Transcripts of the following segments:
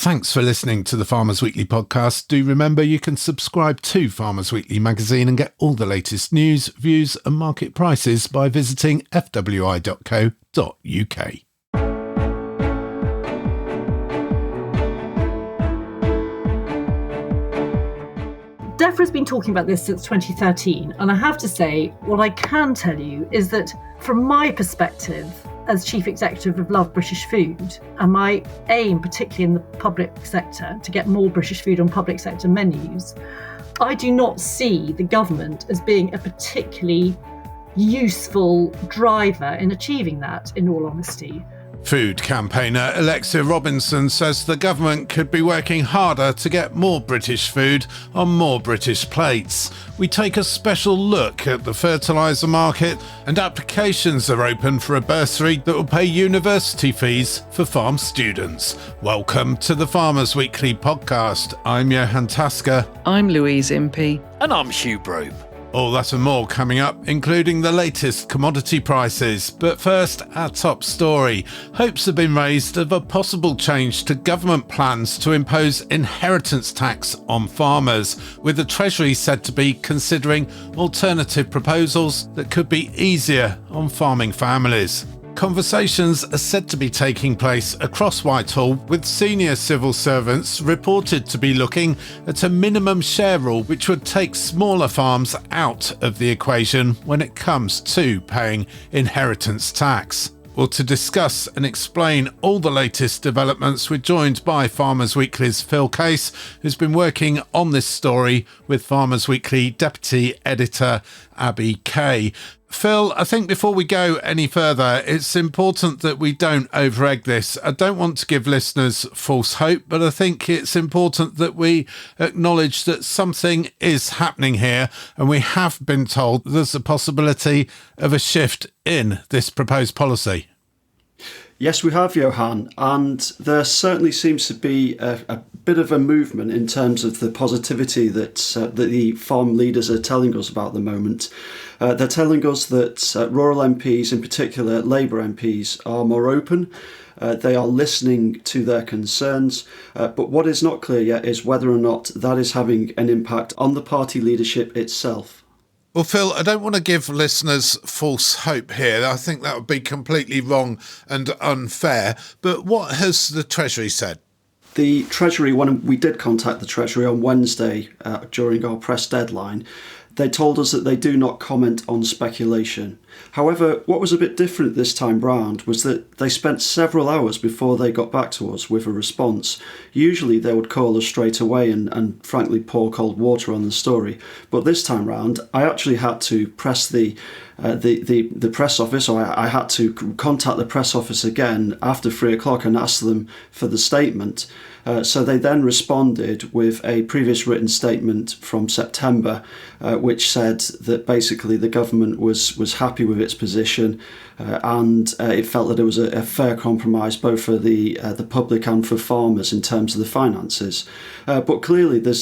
Thanks for listening to the Farmers Weekly podcast. Do remember you can subscribe to Farmers Weekly magazine and get all the latest news, views and market prices by visiting fwi.co.uk. Defra's been talking about this since 2013, and I have to say, what I can tell you is that from my perspective as Chief Executive of Love British Food, and my aim, particularly in the public sector, to get more British food on public sector menus, I do not see the government as being a particularly useful driver in achieving that, in all honesty. Food campaigner Alexia Robinson says the government could be working harder to get more British food on more British plates. We take a special look at the fertilizer market, and applications are open for a bursary that will pay university fees for farm students. Welcome to the Farmers Weekly podcast. I'm Johann. I'm Louise Impey. And I'm Hugh. Broom. All that and more coming up, including the latest commodity prices. But first, our top story. Hopes have been raised of a possible change to government plans to impose inheritance tax on farmers, with the Treasury said to be considering alternative proposals that could be easier on farming families. Conversations are said to be taking place across Whitehall, with senior civil servants reported to be looking at a minimum share rule which would take smaller farms out of the equation when it comes to paying inheritance tax. Well, to discuss and explain all the latest developments, we're joined by Farmers Weekly's Phil Case, who's been working on this story with Farmers Weekly Deputy Editor Abby Kay. Phil, I think before we go any further, it's important that we don't over-egg this. I don't want to give listeners false hope, but I think it's important that we acknowledge that something is happening here, and we have been told there's a possibility of a shift in this proposed policy. Yes, we have, Johann, and there certainly seems to be a bit of a movement in terms of the positivity that the farm leaders are telling us about at the moment. They're telling us that rural MPs, in particular Labour MPs, are more open. They are listening to their concerns, but what is not clear yet is whether or not that is having an impact on the party leadership itself. Well, Phil, I don't want to give listeners false hope here. I think that would be completely wrong and unfair. But what has the Treasury said? The Treasury, when we did contact the Treasury on Wednesday during our press deadline, they told us that they do not comment on speculation. However, what was a bit different this time round was that they spent several hours before they got back to us with a response. Usually they would call us straight away and frankly pour cold water on the story. But this time round, I actually had to press the press office, or I had to contact the press office again after 3 o'clock and ask them for the statement. So they then responded with a previous written statement from September, which said that basically the government was happy with its position, and it felt that it was a fair compromise both for the public and for farmers in terms of the finances. But clearly there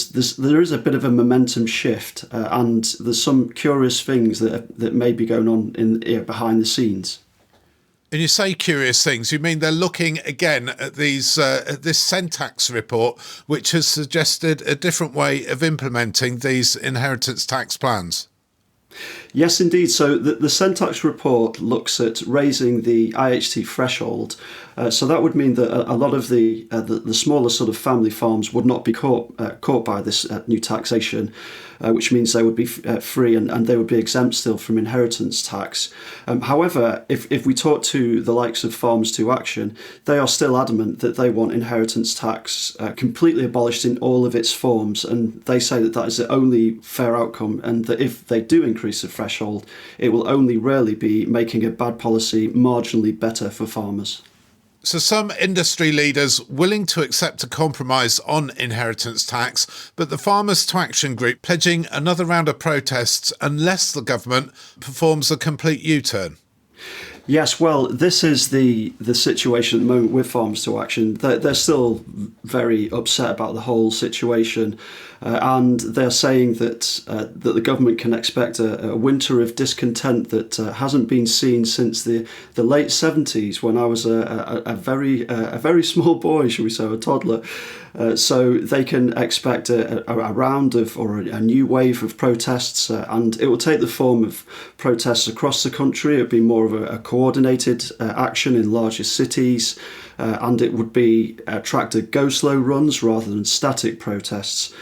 is a bit of a momentum shift, and there's some curious things that may be going on behind the scenes. And you say curious things, you mean they're looking again at this Syntax report, which has suggested a different way of implementing these inheritance tax plans? Yes, indeed. So the Syntax report looks at raising the IHT threshold. So that would mean that a lot of the smaller sort of family farms would not be caught by this new taxation, which means they would be free and they would be exempt still from inheritance tax. However, if we talk to the likes of Farmers to Action, they are still adamant that they want inheritance tax completely abolished in all of its forms, and they say that that is the only fair outcome, and that if they do increase the threshold, it will only really be making a bad policy marginally better for farmers. So some industry leaders willing to accept a compromise on inheritance tax, but the Farmers to Action group pledging another round of protests unless the government performs a complete U-turn. Yes, well, this is the situation at the moment with Farmers to Action. They're still very upset about the whole situation, and they're saying that the government can expect a winter of discontent that hasn't been seen since the late 70s, when I was a very small boy, shall we say, a toddler. So they can expect a round of, or a new wave of protests, and it will take the form of protests across the country. It would be more of a coordinated action in larger cities, and it would be tractor go-slow runs rather than static protests.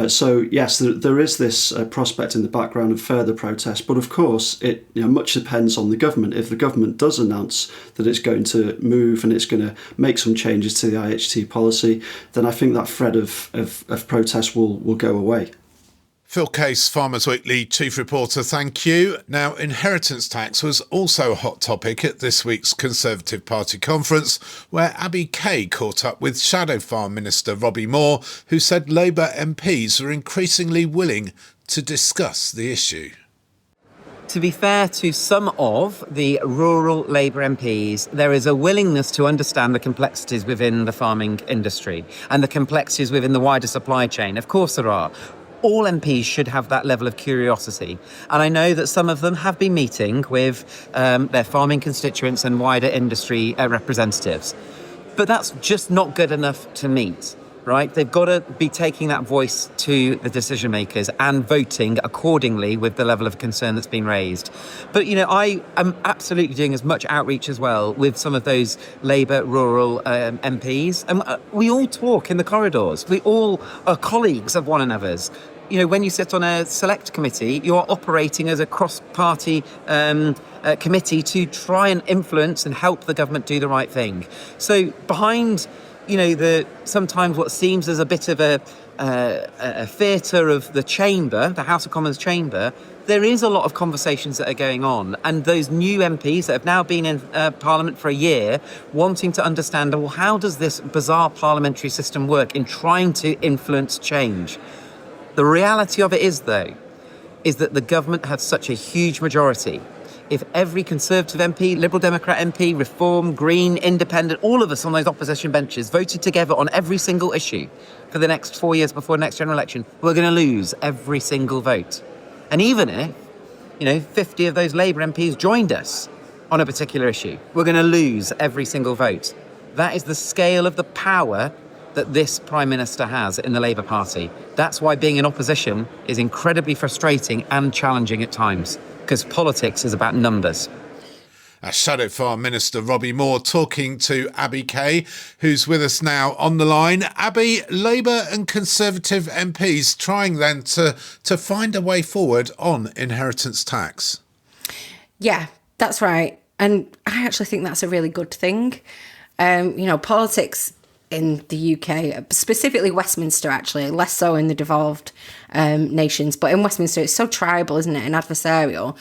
So yes, there is this prospect in the background of further protests, but of course much depends on the government. If the government does announce that it's going to move and it's going to make some changes to the IHT policy, then I think that threat of protest will go away. Phil Case, Farmers Weekly Chief Reporter, thank you. Now, inheritance tax was also a hot topic at this week's Conservative Party conference, where Abby Kay caught up with Shadow Farm Minister Robbie Moore, who said Labour MPs are increasingly willing to discuss the issue. To be fair to some of the rural Labour MPs, there is a willingness to understand the complexities within the farming industry and the complexities within the wider supply chain. Of course there are. All MPs should have that level of curiosity. And I know that some of them have been meeting with their farming constituents and wider industry representatives. But that's just not good enough to meet, right? They've got to be taking that voice to the decision makers and voting accordingly with the level of concern that's been raised. But, I am absolutely doing as much outreach as well with some of those Labour rural MPs. And we all talk in the corridors. We all are colleagues of one another's. When you sit on a select committee, you're operating as a cross-party committee to try and influence and help the government do the right thing. So behind, the sometimes what seems as a bit of a theatre of the chamber, the House of Commons chamber, there is a lot of conversations that are going on. And those new MPs that have now been in Parliament for a year, wanting to understand, well, how does this bizarre parliamentary system work in trying to influence change? The reality of it is, though, is that the government has such a huge majority. If every Conservative MP, Liberal Democrat MP, Reform, Green, Independent, all of us on those opposition benches voted together on every single issue for the next 4 years before the next general election, we're going to lose every single vote. And even if, 50 of those Labour MPs joined us on a particular issue, we're going to lose every single vote. That is the scale of the power that this Prime Minister has in the Labour Party. That's why being in opposition is incredibly frustrating and challenging at times, because politics is about numbers. Shadow Farm Minister Robbie Moore talking to Abby Kay, who's with us now on the line. Abby, Labour and Conservative MPs trying then to find a way forward on inheritance tax. Yeah, that's right. And I actually think that's a really good thing. Politics in the UK, specifically Westminster, actually, less so in the devolved nations, but in Westminster it's so tribal, isn't it, and adversarial,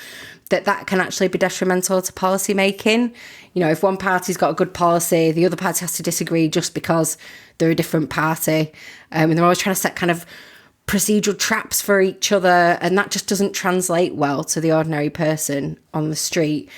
that can actually be detrimental to policy making. If one party's got a good policy, the other party has to disagree just because they're a different party, and they're always trying to set kind of procedural traps for each other, and that just doesn't translate well to the ordinary person on the street.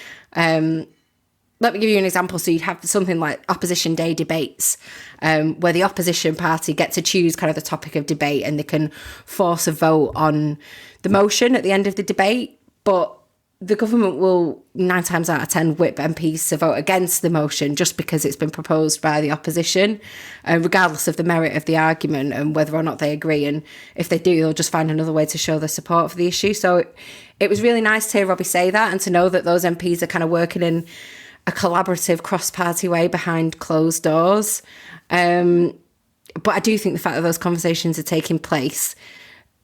Let me give you an example. So you'd have something like opposition day debates, where the opposition party get to choose kind of the topic of debate, and they can force a vote on the motion at the end of the debate. But the government will 9 times out of 10 whip MPs to vote against the motion just because it's been proposed by the opposition, regardless of the merit of the argument and whether or not they agree. And if they do, they'll just find another way to show their support for the issue. So it was really nice to hear Robbie say that, and to know that those MPs are kind of working in a collaborative cross-party way behind closed doors. But I do think the fact that those conversations are taking place,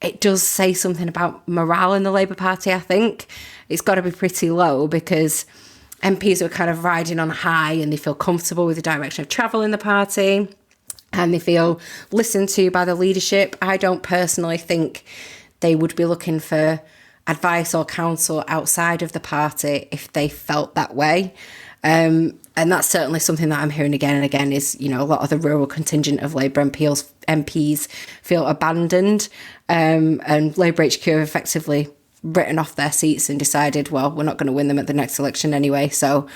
it does say something about morale in the Labour Party, I think. It's got to be pretty low because MPs are kind of riding on a high and they feel comfortable with the direction of travel in the party and they feel listened to by the leadership. I don't personally think they would be looking for advice or counsel outside of the party if they felt that way. And that's certainly something that I'm hearing again and again is, a lot of the rural contingent of Labour MPs feel abandoned, and Labour HQ have effectively written off their seats and decided, well, we're not going to win them at the next election anyway, so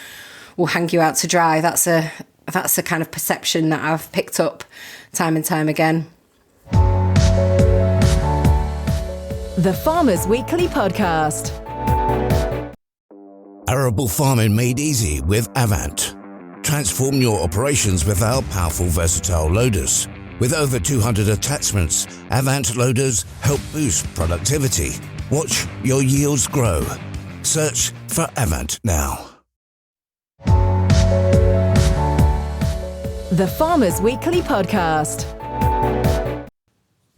we'll hang you out to dry. That's the kind of perception that I've picked up time and time again. The Farmers Weekly Podcast. Arable farming made easy with Avant. Transform your operations with our powerful versatile loaders. With over 200 attachments, Avant loaders help boost productivity. Watch your yields grow. Search for Avant now. The Farmers Weekly Podcast.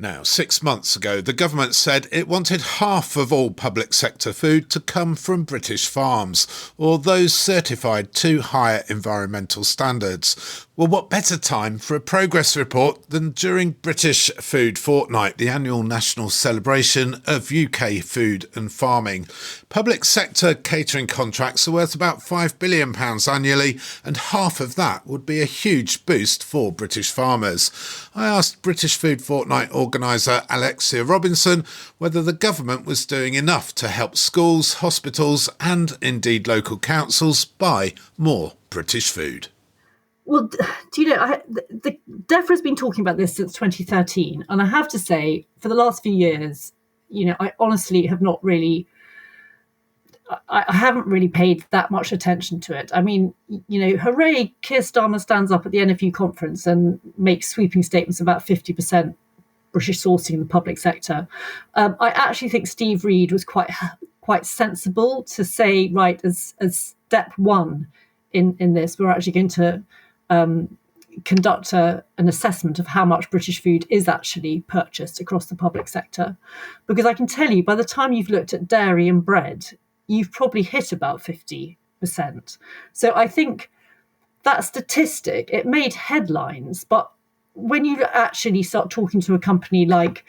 Now, 6 months ago, the government said it wanted half of all public sector food to come from British farms, or those certified to higher environmental standards. Well, what better time for a progress report than during British Food Fortnight, the annual national celebration of UK food and farming. Public sector catering contracts are worth about £5 billion annually, and half of that would be a huge boost for British farmers. I asked British Food Fortnight organiser Alexia Robinson whether the government was doing enough to help schools, hospitals and indeed local councils buy more British food. Well, do you know, the Defra has been talking about this since 2013. And I have to say, for the last few years, you know, I honestly have not really, I haven't really paid that much attention to it. I mean, you know, hooray, Keir Starmer stands up at the NFU conference and makes sweeping statements about 50% British sourcing in the public sector. I actually think Steve Reed was quite sensible to say, right, as step one in this, we're actually going to conduct an assessment of how much British food is actually purchased across the public sector. Because I can tell you, by the time you've looked at dairy and bread, you've probably hit about 50%. So I think that statistic, it made headlines, but when you actually start talking to a company like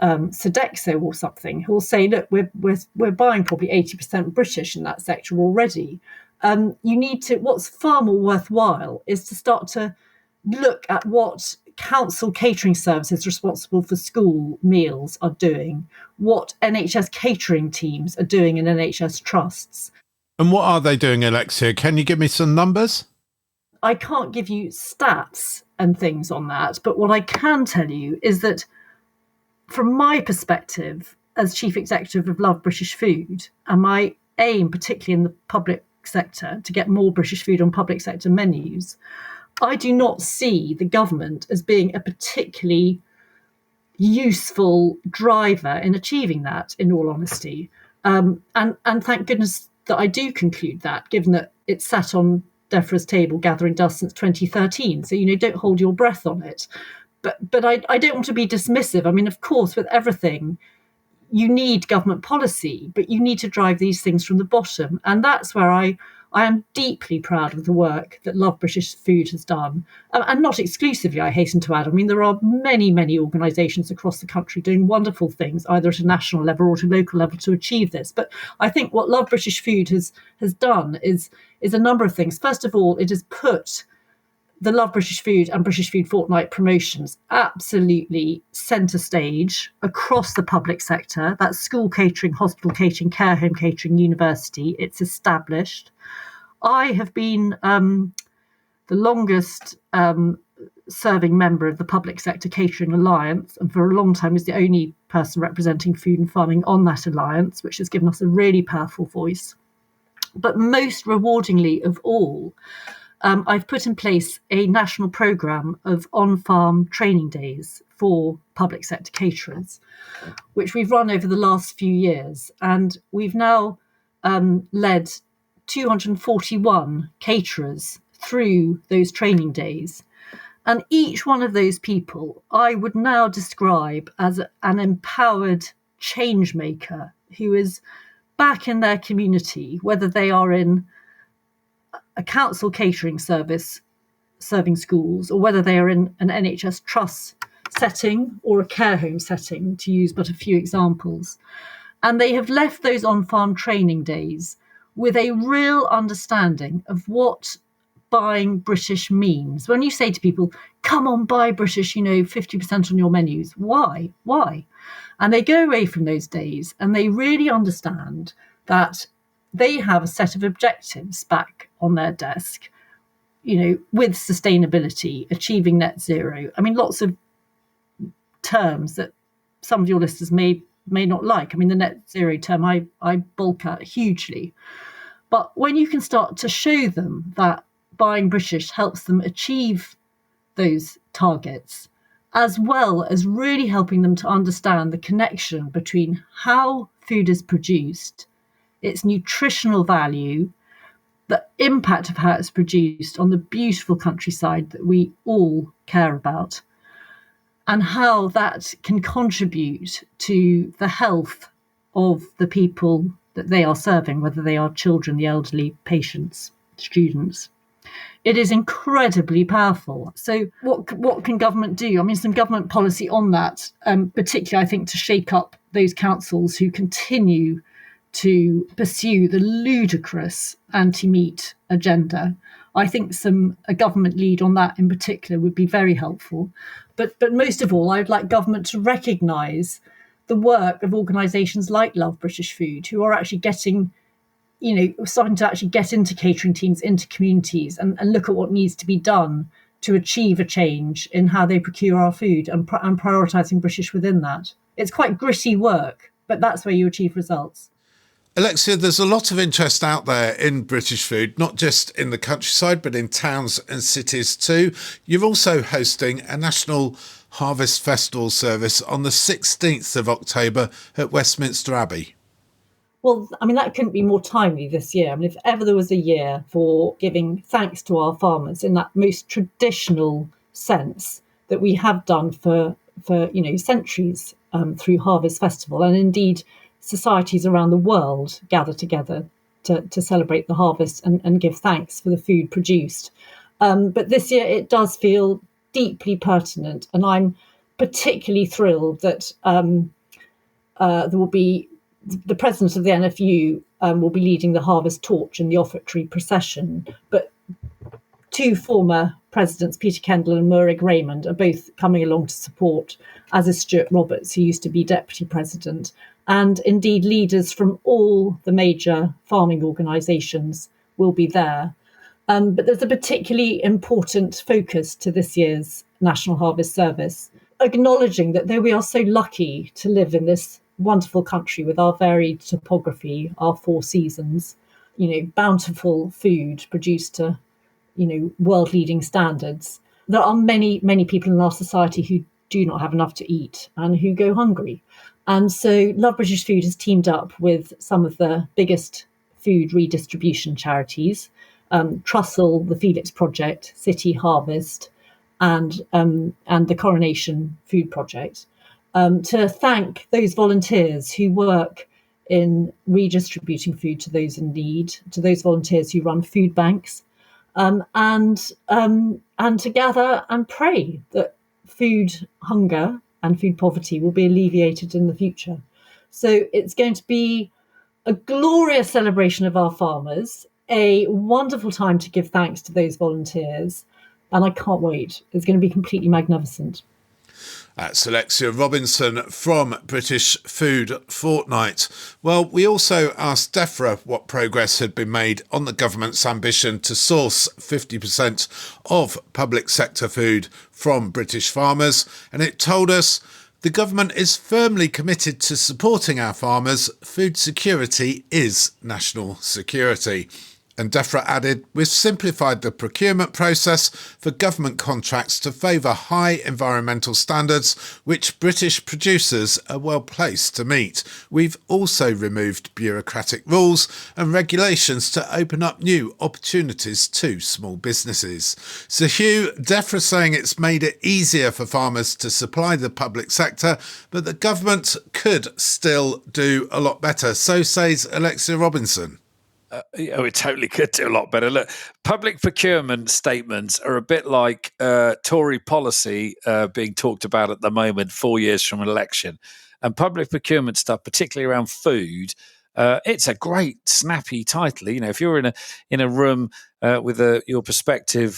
Sodexo or something, who will say, look, we're buying probably 80% British in that sector already. You need to, what's far more worthwhile is to start to look at what council catering services responsible for school meals are doing, what NHS catering teams are doing in NHS trusts. And what are they doing, Alexia? Can you give me some numbers? I can't give you stats and things on that, but what I can tell you is that from my perspective as Chief Executive of Love British Food, and my aim, particularly in the public sector, to get more British food on public sector menus, I do not see the government as being a particularly useful driver in achieving that, in all honesty. And thank goodness that I do conclude that, given that it's sat on Defra's table gathering dust since 2013. So, you know, don't hold your breath on it. But I don't want to be dismissive. I mean, of course, with everything, you need government policy, but you need to drive these things from the bottom. And that's where I am deeply proud of the work that Love British Food has done. And not exclusively, I hasten to add. I mean, there are many, many organisations across the country doing wonderful things, either at a national level or at a local level, to achieve this. But I think what Love British Food has done is a number of things. First of all, it has put the Love British Food and British Food Fortnight promotions absolutely centre stage across the public sector. That's school catering, hospital catering, care home catering, university. It's established. I have been the longest serving member of the Public Sector Catering Alliance, and for a long time was the only person representing food and farming on that alliance, which has given us a really powerful voice. But most rewardingly of all, I've put in place a national programme of on-farm training days for public sector caterers, which we've run over the last few years. And we've now led 241 caterers through those training days. And each one of those people I would now describe as an empowered change maker who is back in their community, whether they are in a council catering service serving schools, or whether they are in an NHS trust setting or a care home setting, to use but a few examples. And they have left those on-farm training days with a real understanding of what buying British means. When you say to people, come on, buy British, 50% on your menus, why? And they go away from those days and they really understand that they have a set of objectives back on their desk, with sustainability, achieving net zero. I mean, lots of terms that some of your listeners may not like. I mean, the net zero term I bulk at hugely. But when you can start to show them that buying British helps them achieve those targets, as well as really helping them to understand the connection between how food is produced, its nutritional value, the impact of how it's produced on the beautiful countryside that we all care about, and how that can contribute to the health of the people that they are serving, whether they are children, the elderly, patients, students. It is incredibly powerful. So what can government do? I mean, some government policy on that, particularly, I think, to shake up those councils who continue to pursue the ludicrous anti-meat agenda. I think a government lead on that in particular would be very helpful. But most of all, I'd like government to recognise the work of organisations like Love British Food, who are actually starting to actually get into catering teams, into communities, and look at what needs to be done to achieve a change in how they procure our food and prioritising British within that. It's quite gritty work, but that's where you achieve results. Alexia, there's a lot of interest out there in British food, not just in the countryside, but in towns and cities too. You're also hosting a National Harvest Festival service on the 16th of October at Westminster Abbey. Well, I mean, that couldn't be more timely this year. I mean, if ever there was a year for giving thanks to our farmers in that most traditional sense that we have done for centuries through Harvest Festival, and indeed societies around the world gather together to celebrate the harvest and give thanks for the food produced. But this year it does feel deeply pertinent, and I'm particularly thrilled that there will be the president of the NFU will be leading the harvest torch in the offertory procession, but two former presidents, Peter Kendall and Murrig Raymond, are both coming along to support, as is Stuart Roberts, who used to be deputy president, and indeed leaders from all the major farming organisations will be there. But there's a particularly important focus to this year's National Harvest Service, acknowledging that though we are so lucky to live in this wonderful country with our varied topography, our four seasons, bountiful food produced to, world-leading standards, there are many, many people in our society who do not have enough to eat and who go hungry. And so Love British Food has teamed up with some of the biggest food redistribution charities, Trussell, the Felix Project, City Harvest, and the Coronation Food Project, to thank those volunteers who work in redistributing food to those in need, to those volunteers who run food banks, and to gather and pray that food hunger and food poverty will be alleviated in the future. So it's going to be a glorious celebration of our farmers, a wonderful time to give thanks to those volunteers, and I can't wait. It's going to be completely magnificent. That's Alexia Robinson from British Food Fortnight. Well, we also asked Defra what progress had been made on the government's ambition to source 50% of public sector food from British farmers, and it told us the government is firmly committed to supporting our farmers. Food security is national security. And Defra added, we've simplified the procurement process for government contracts to favour high environmental standards, which British producers are well placed to meet. We've also removed bureaucratic rules and regulations to open up new opportunities to small businesses. So Hugh, Defra saying it's made it easier for farmers to supply the public sector, but the government could still do a lot better. So says Alexia Robinson. It totally could do a lot better. Look, public procurement statements are a bit like Tory policy being talked about at the moment, 4 years from an election. And public procurement stuff, particularly around food, It's a great, snappy title. You know, if you're in a room with your prospective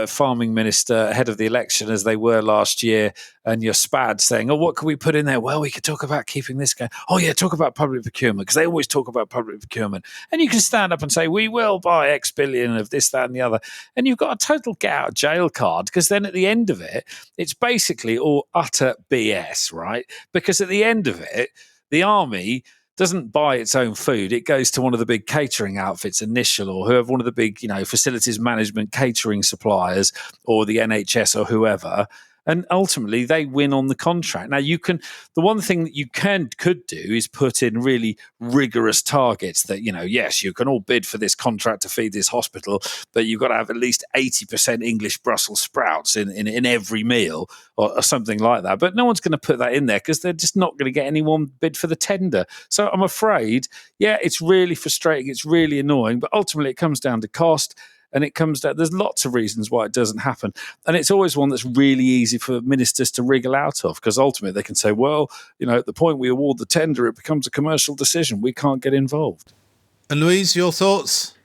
farming minister ahead of the election, as they were last year, and you're spad saying, "Oh, what can we put in there?" Well, we could talk about keeping this going. Oh, yeah, talk about public procurement, because they always talk about public procurement. And you can stand up and say, "We will buy X billion of this, that, and the other," and you've got a total get out of jail card, because then at the end of it, it's basically all utter BS, right? Because at the end of it, the army doesn't buy its own food. It goes to one of the big catering outfits, Initial, or whoever, one of the big, facilities management catering suppliers, or the NHS or whoever. And ultimately, they win on the contract. Now, the one thing that you could do is put in really rigorous targets that, yes, you can all bid for this contract to feed this hospital, but you've got to have at least 80% English Brussels sprouts in every meal, or something like that. But no one's going to put that in there, because they're just not going to get anyone bid for the tender. So I'm afraid, it's really frustrating. It's really annoying. But ultimately, it comes down to cost. And it comes down, there's lots of reasons why it doesn't happen. And it's always one that's really easy for ministers to wriggle out of, because ultimately they can say, well, at the point we award the tender, it becomes a commercial decision. We can't get involved. And Louise, your thoughts?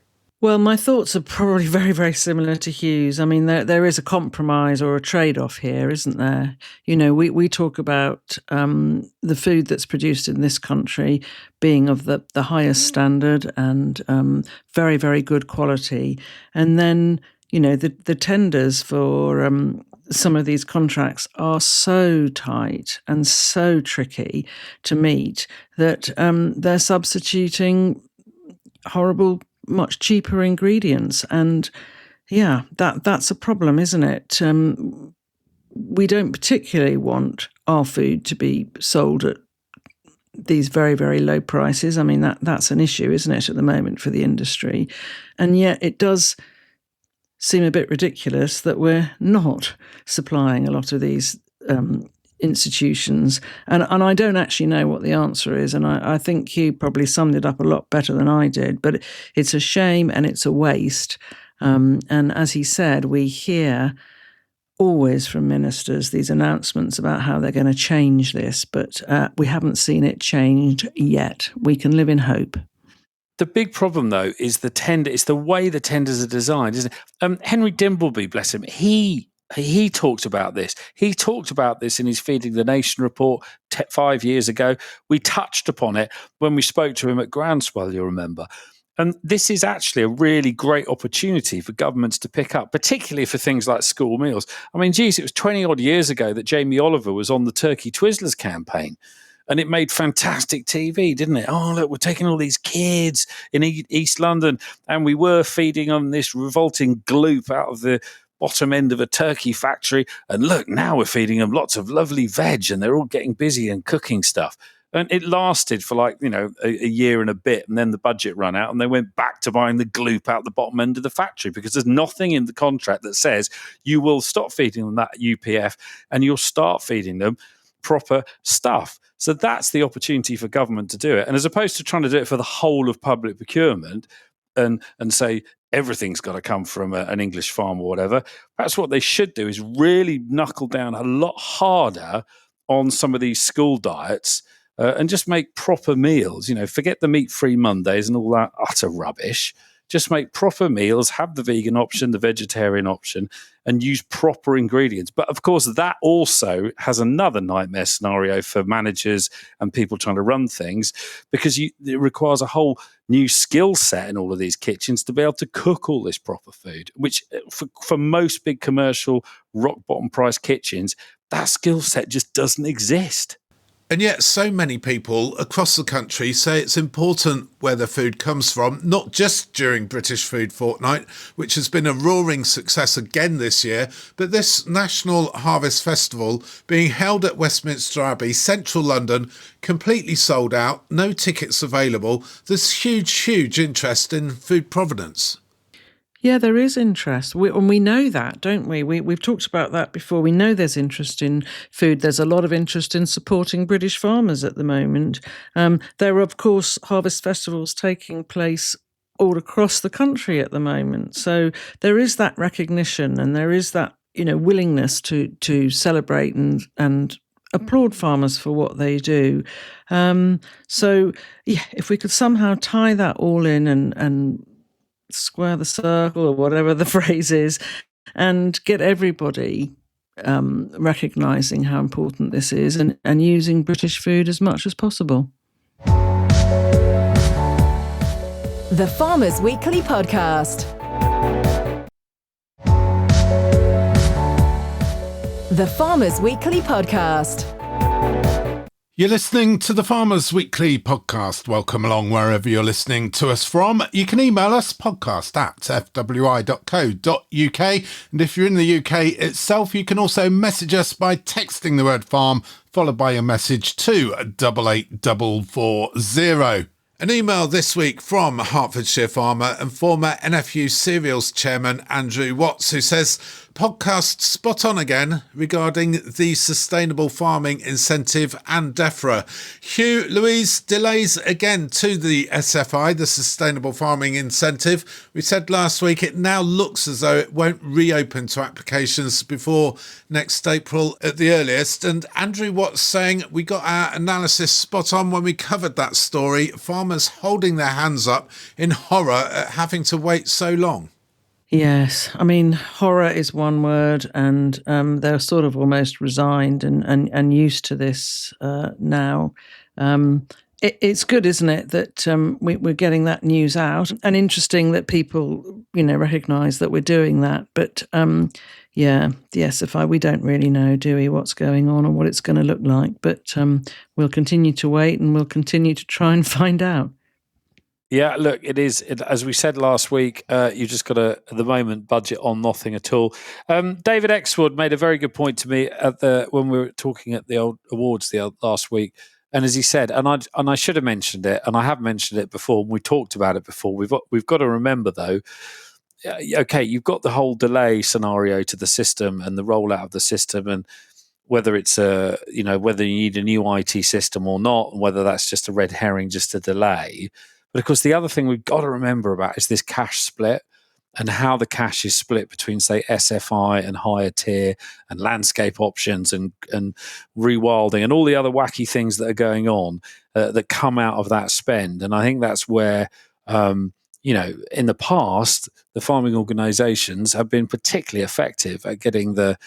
Well, my thoughts are probably very, very similar to Hugh's. I mean, there is a compromise or a trade-off here, isn't there? We talk about the food that's produced in this country being of the highest standard and very, very good quality. And then, the tenders for some of these contracts are so tight and so tricky to meet that they're substituting horrible, much cheaper ingredients. And that's a problem, isn't it? We don't particularly want our food to be sold at these very, very low prices. I mean, that's an issue, isn't it, at the moment for the industry? And yet it does seem a bit ridiculous that we're not supplying a lot of these institutions. And I don't actually know what the answer is. And I think Hugh probably summed it up a lot better than I did. But it's a shame and it's a waste. And as he said, we hear always from ministers these announcements about how they're going to change this. But we haven't seen it changed yet. We can live in hope. The big problem, though, is the tender. It's the way the tenders are designed, isn't it? Henry Dimbleby, bless him, he talked about this. He talked about this in his Feeding the Nation report 5 years ago. We touched upon it when we spoke to him at Groundswell, you'll remember. And this is actually a really great opportunity for governments to pick up, particularly for things like school meals. I mean, geez, it was 20-odd years ago that Jamie Oliver was on the Turkey Twizzlers campaign. And it made fantastic TV, didn't it? Oh, look, we're taking all these kids in East London, and we were feeding them this revolting gloop out of the bottom end of a turkey factory. And look, now we're feeding them lots of lovely veg, and they're all getting busy and cooking stuff. And it lasted for a year and a bit, and then the budget ran out, and they went back to buying the gloop out the bottom end of the factory, because there's nothing in the contract that says you will stop feeding them that UPF and you'll start feeding them proper stuff. So that's the opportunity for government to do it. And as opposed to trying to do it for the whole of public procurement and say everything's got to come from an English farm or whatever, perhaps what they should do is really knuckle down a lot harder on some of these school diets and just make proper meals. Forget the meat-free Mondays and all that utter rubbish. Just make proper meals, have the vegan option, the vegetarian option, and use proper ingredients. But of course, that also has another nightmare scenario for managers and people trying to run things, because it requires a whole new skill set in all of these kitchens to be able to cook all this proper food, which for most big commercial rock bottom price kitchens, that skill set just doesn't exist. And yet so many people across the country say it's important where the food comes from, not just during British Food Fortnight, which has been a roaring success again this year, but this National Harvest Festival being held at Westminster Abbey, central London, completely sold out, no tickets available. There's huge interest in food provenance. Yeah, there is interest. We know that, don't we? We've talked about that before. We know there's interest in food. There's a lot of interest in supporting British farmers at the moment. There are, of course, harvest festivals taking place all across the country at the moment. So there is that recognition and there is that, willingness to celebrate and applaud farmers for what they do. So, yeah, if we could somehow tie that all in and square the circle or whatever the phrase is, and get everybody recognising how important this is and using British food as much as possible. The Farmers Weekly Podcast. The Farmers Weekly Podcast. You're listening to the Farmers Weekly Podcast. Welcome along wherever you're listening to us from. You can email us, podcast@fwi.co.uk. And if you're in the UK itself, you can also message us by texting the word farm, followed by your message to 88440. An email this week from Hertfordshire farmer and former NFU Cereals chairman Andrew Watts, who says, podcast spot on again regarding the sustainable farming incentive and Defra. Hugh, Louise, delays again to the SFI, the sustainable farming incentive. We said last week it now looks as though it won't reopen to applications before next April at the earliest. And Andrew Watts saying we got our analysis spot on when we covered that story. Farmers holding their hands up in horror at having to wait so long. Yes, I mean, horror is one word, and they're sort of almost resigned and used to this now. It's good, isn't it, that we're getting that news out, and interesting that people, recognise that we're doing that. But yeah, the SFI, we don't really know, do we, what's going on or what it's going to look like. But we'll continue to wait, and we'll continue to try and find out. Yeah, look, as we said last week, you just got to, at the moment, budget on nothing at all. David Exwood made a very good point to me when we were talking at the old awards last week. And as he said, and I should have mentioned it, and I have mentioned it before, and we talked about it before. We've got to remember, though, okay, you've got the whole delay scenario to the system and the rollout of the system, and whether it's whether you need a new IT system or not, and whether that's just a red herring, just a delay. But of course, the other thing we've got to remember about is this cash split and how the cash is split between, say, SFI and higher tier and landscape options and rewilding and all the other wacky things that are going on that come out of that spend. And I think that's where, in the past, the farming organisations have been particularly effective at getting the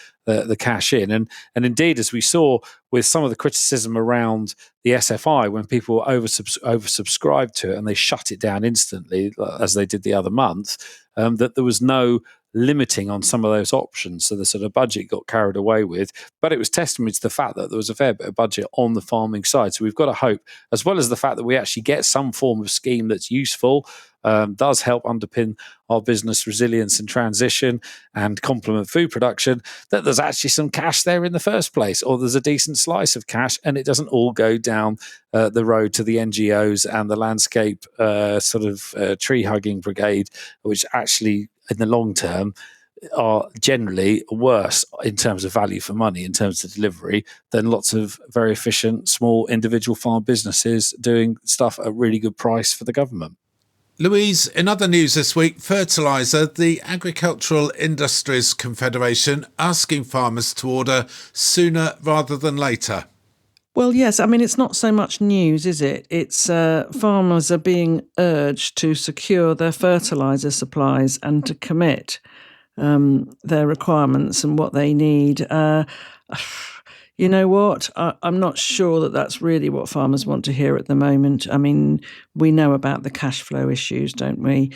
cash in. And indeed, as we saw with some of the criticism around the SFI, when people oversubscribed to it and they shut it down instantly, as they did the other month, that there was no limiting on some of those options. So the sort of budget got carried away with, but it was testament to the fact that there was a fair bit of budget on the farming side. So we've got to hope, as well as the fact that we actually get some form of scheme that's useful, does help underpin our business resilience and transition and complement food production, that there's actually some cash there in the first place, or there's a decent slice of cash, and it doesn't all go down the road to the NGOs and the landscape tree hugging brigade, which actually in the long term are generally worse in terms of value for money, in terms of delivery, than lots of very efficient small individual farm businesses doing stuff at a really good price for the government. Louise, in other news this week, fertilizer, the Agricultural Industries Confederation asking farmers to order sooner rather than later. Well, yes. I mean, it's not so much news, is it? It's farmers are being urged to secure their fertilizer supplies and to commit their requirements and what they need. You know what? I'm not sure that that's really what farmers want to hear at the moment. I mean, we know about the cash flow issues, don't we?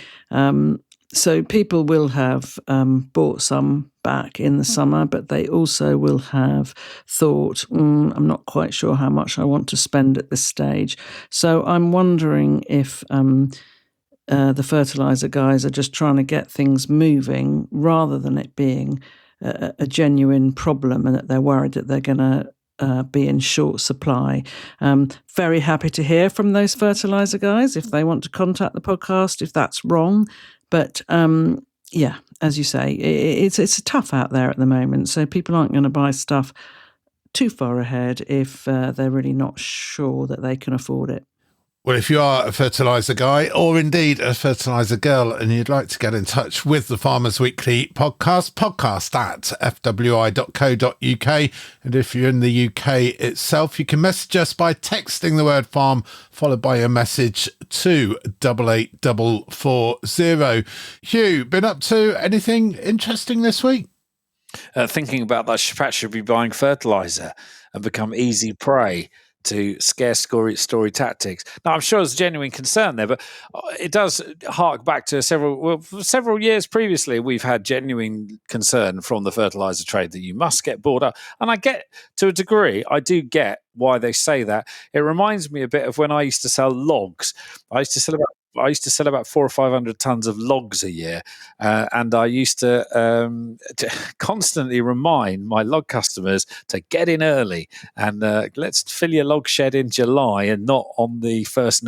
So people will have bought some back in the summer, but they also will have thought, I'm not quite sure how much I want to spend at this stage. So I'm wondering if the fertilizer guys are just trying to get things moving rather than it being a genuine problem and that they're worried that they're going to be in short supply. Very happy to hear from those fertilizer guys if they want to contact the podcast, if that's wrong. But yeah, as you say, it's tough out there at the moment. So people aren't going to buy stuff too far ahead if they're really not sure that they can afford it. Well, if you are a fertiliser guy or indeed a fertiliser girl and you'd like to get in touch with the Farmers Weekly podcast at fwi.co.uk. And if you're in the UK itself, you can message us by texting the word farm followed by a message to 88440. Hugh, been up to anything interesting this week? Thinking about that Pat should be buying fertiliser and become easy prey to scarce story tactics. Now, I'm sure there's genuine concern there, but it does hark back to several years previously. We've had genuine concern from the fertiliser trade that you must get bought up. And I get, to a degree, I do get why they say that. It reminds me a bit of when I used to sell logs. I used to sell about 400 or 500 tons of logs a year, and I used to constantly remind my log customers to get in early and let's fill your log shed in July and not on the first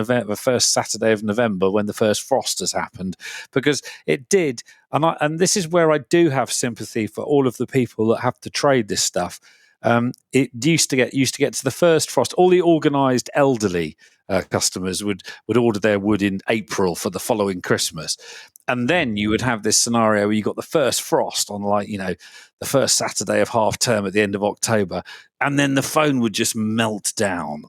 Saturday of November when the first frost has happened, because it did. And this is where I do have sympathy for all of the people that have to trade this stuff. It used to get to the first frost. All the organised elderly customers would order their wood in April for the following Christmas. And then you would have this scenario where you got the first frost on the first Saturday of half term at the end of October. And then the phone would just melt down.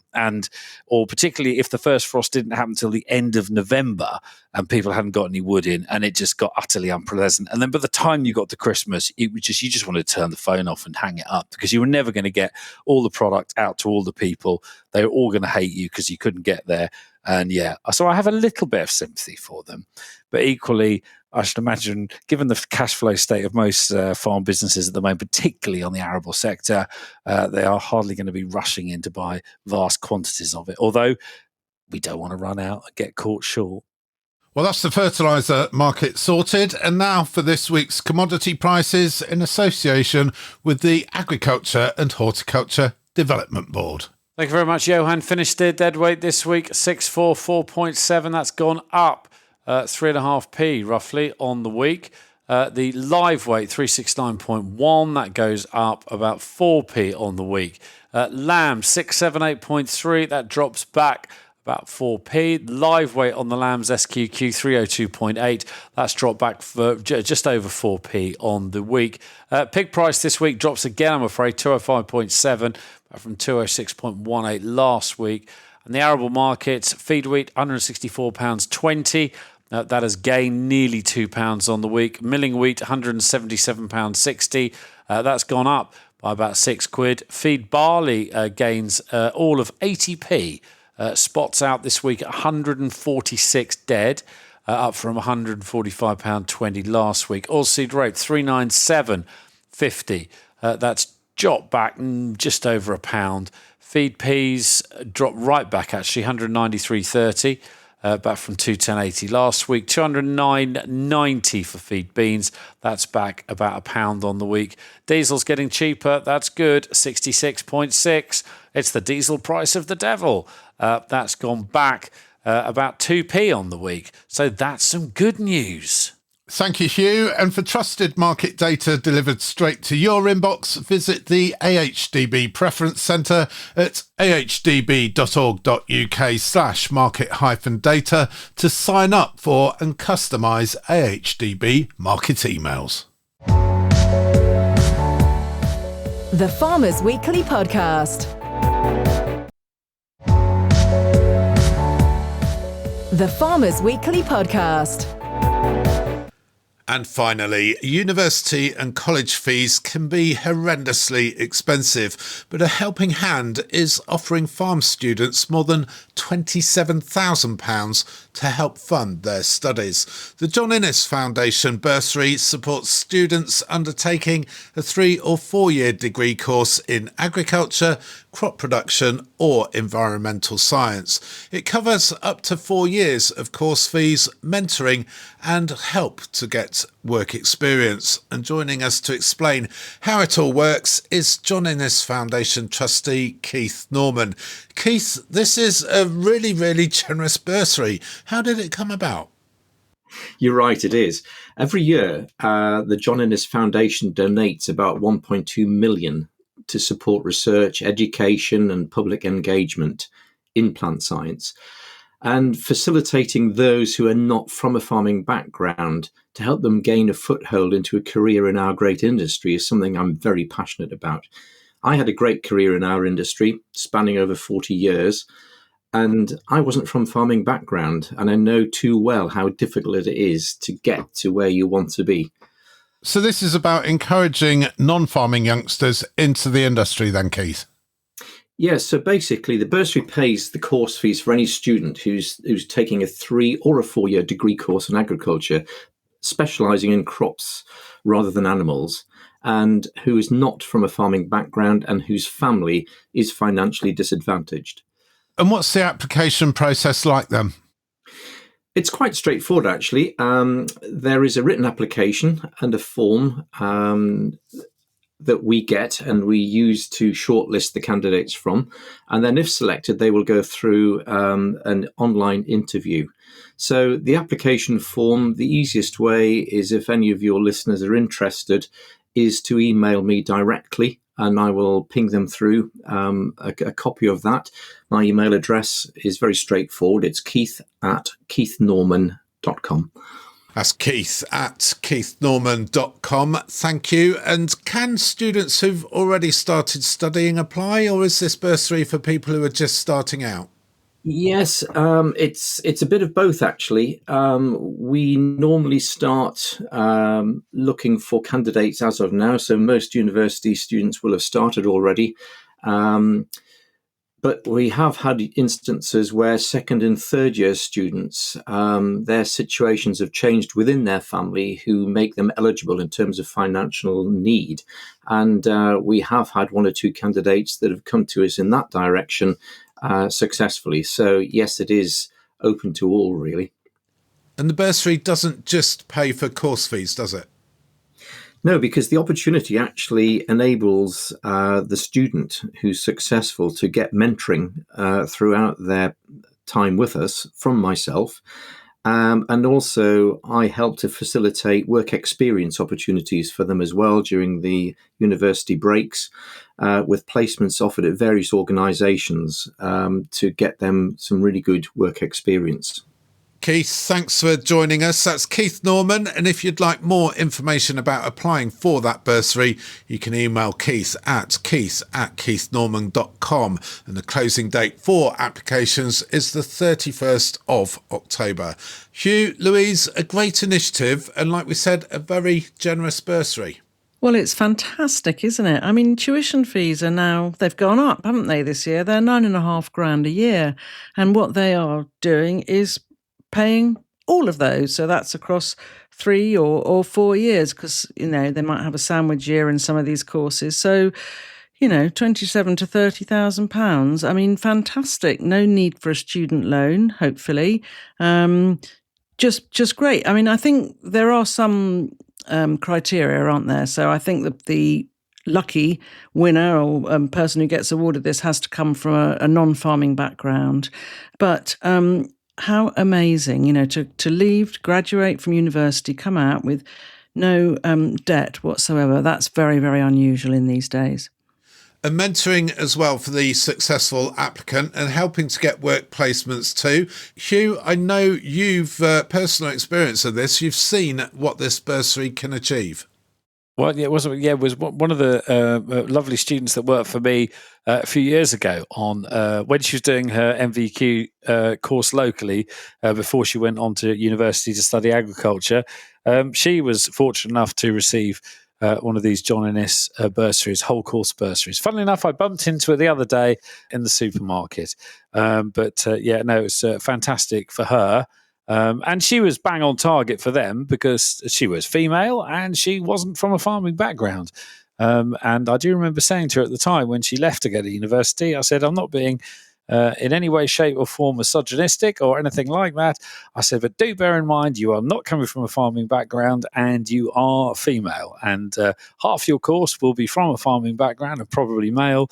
Or particularly if the first frost didn't happen till the end of November and people hadn't got any wood in, and it just got utterly unpleasant. And then by the time you got to Christmas, you just wanted to turn the phone off and hang it up, because you were never going to get all the product out to all the people. They were all going to hate you because you couldn't get there. And so I have a little bit of sympathy for them. But equally, I should imagine, given the cash flow state of most farm businesses at the moment, particularly on the arable sector, they are hardly going to be rushing in to buy vast quantities of it. Although we don't want to run out and get caught short. Well, that's the fertiliser market sorted. And now for this week's commodity prices in association with the Agriculture and Horticulture Development Board. Thank you very much, Johann. Finished their deadweight this week, 644.7. That's gone up 3.5p roughly on the week. The live weight, 369.1. That goes up about 4p on the week. Lamb, 678.3. That drops back about 4p. Live weight on the lamb's SQQ, 302.8. That's dropped back for just over 4p on the week. Pig price this week drops again, I'm afraid, 205.7 from 206.18 last week. And the arable markets, feed wheat, £164.20. That has gained nearly £2 on the week. Milling wheat, £177.60. That's gone up by about £6. Feed barley gains all of 80p. Spots out this week at 146 dead, up from £145.20 last week. Oilseed rape, 397.50. That's dropped back just over £1. Feed peas dropped right back, actually, 193.30. Back from 210.80 last week. 209.90 for feed beans. That's back about £1 on the week. Diesel's getting cheaper. That's good. 66.6. It's the diesel price of the devil. That's gone back about 2p on the week. So that's some good news. Thank you, Hugh. And for trusted market data delivered straight to your inbox, visit the AHDB Preference Centre at ahdb.org.uk/market-data to sign up for and customise AHDB market emails. The Farmers Weekly Podcast. The Farmers Weekly Podcast. And finally, university and college fees can be horrendously expensive, but a helping hand is offering farm students more than £27,000 to help fund their studies. The John Innes Foundation bursary supports students undertaking a 3 or 4 year degree course in agriculture, crop production or environmental science. It covers up to 4 years of course fees, mentoring and help to get work experience. And joining us to explain how it all works is John Innes Foundation trustee Keith Norman. Keith, this is a really, really generous bursary. How did it come about? You're right, it is. Every year, the John Innes Foundation donates about 1.2 million to support research, education and public engagement in plant science. and facilitating those who are not from a farming background to help them gain a foothold into a career in our great industry is something I'm very passionate about. I had a great career in our industry, spanning over 40 years, and I wasn't from farming background, and I know too well how difficult it is to get to where you want to be. So this is about encouraging non-farming youngsters into the industry then, Keith? Yes, so basically the bursary pays the course fees for any student who's taking a 3 or a 4-year degree course in agriculture, specialising in crops rather than animals, and who is not from a farming background and whose family is financially disadvantaged. And what's the application process like then? It's quite straightforward, actually. There is a written application and a form that we get and we use to shortlist the candidates from. And then if selected, they will go through an online interview. So the application form, the easiest way is, if any of your listeners are interested, is to email me directly and I will ping them through a copy of that. My email address is very straightforward. It's keith@keithnorman.com. That's keith@keithnorman.com. Thank you. And can students who've already started studying apply, or is this bursary for people who are just starting out? Yes, it's a bit of both, actually. We normally start looking for candidates as of now, so most university students will have started already. But we have had instances where second and third year students, their situations have changed within their family who make them eligible in terms of financial need. And we have had 1 or 2 candidates that have come to us in that direction successfully. So yes, it is open to all, really. And the bursary doesn't just pay for course fees, does it? No, because the opportunity actually enables the student who's successful to get mentoring throughout their time with us from myself. And also I help to facilitate work experience opportunities for them as well during the university breaks, with placements offered at various organisations to get them some really good work experience. Keith, thanks for joining us. That's Keith Norman. And if you'd like more information about applying for that bursary, you can email keith@keithnorman.com. And the closing date for applications is the 31st of October. Hugh, Louise, a great initiative. And like we said, a very generous bursary. Well, it's fantastic, isn't it? I mean, tuition fees are now, they've gone up, haven't they, this year? They're £9,500 a year. And what they are doing is paying all of those. So that's across 3 or 4 years, because, you know, they might have a sandwich year in some of these courses. So, you know, £27,000 to £30,000. I mean, fantastic. No need for a student loan, hopefully. Just great. I mean, I think there are some criteria, aren't there? So I think that the lucky winner or person who gets awarded this has to come from a non-farming background. But how amazing, you know, to leave, graduate from university, come out with no debt whatsoever. That's very, very unusual in these days. And mentoring as well for the successful applicant and helping to get work placements too. Hugh, I know you've personal experience of this. You've seen what this bursary can achieve. Well, it was one of the lovely students that worked for me a few years ago on when she was doing her MVQ course locally before she went on to university to study agriculture. She was fortunate enough to receive one of these John Innes bursaries, whole course bursaries. Funnily enough, I bumped into her the other day in the supermarket. It was fantastic for her. And she was bang on target for them because she was female and she wasn't from a farming background. And I do remember saying to her at the time when she left to go to university, I said, I'm not being in any way, shape or form misogynistic or anything like that. I said, but do bear in mind, you are not coming from a farming background and you are female. And half your course will be from a farming background and probably male.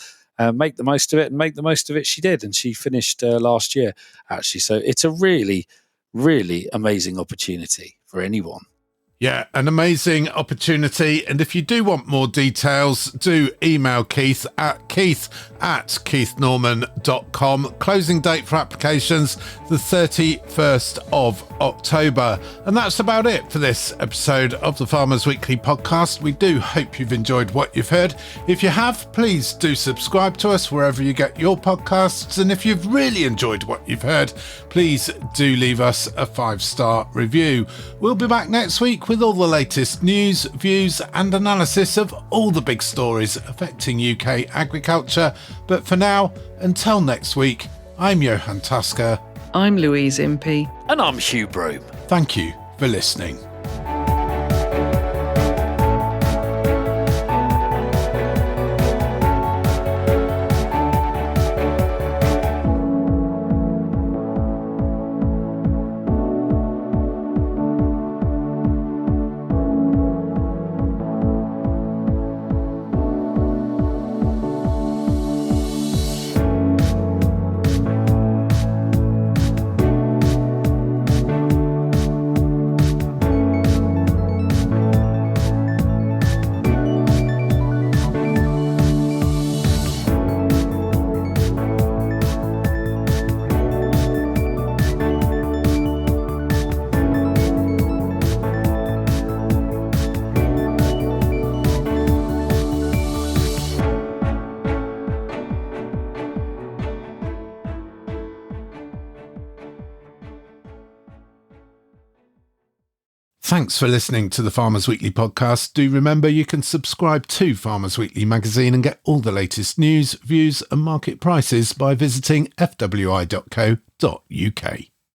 Make the most of it, and make the most of it she did. And she finished last year, actually. So it's a really, really amazing opportunity for anyone. Yeah, an amazing opportunity. And if you do want more details, do email Keith at keith@keithnorman.com. Closing date for applications, the 31st of October. And that's about it for this episode of the Farmers Weekly podcast. We do hope you've enjoyed what you've heard. If you have, please do subscribe to us wherever you get your podcasts. And if you've really enjoyed what you've heard, please do leave us a 5-star review. We'll be back next week with all the latest news, views and analysis of all the big stories affecting UK agriculture. But for now, until next week, I'm Johann Tusker. I'm Louise Impey. And I'm Hugh Broom. Thank you for listening. Thanks for listening to the Farmers Weekly podcast. Do remember you can subscribe to Farmers Weekly magazine and get all the latest news, views and market prices by visiting fwi.co.uk.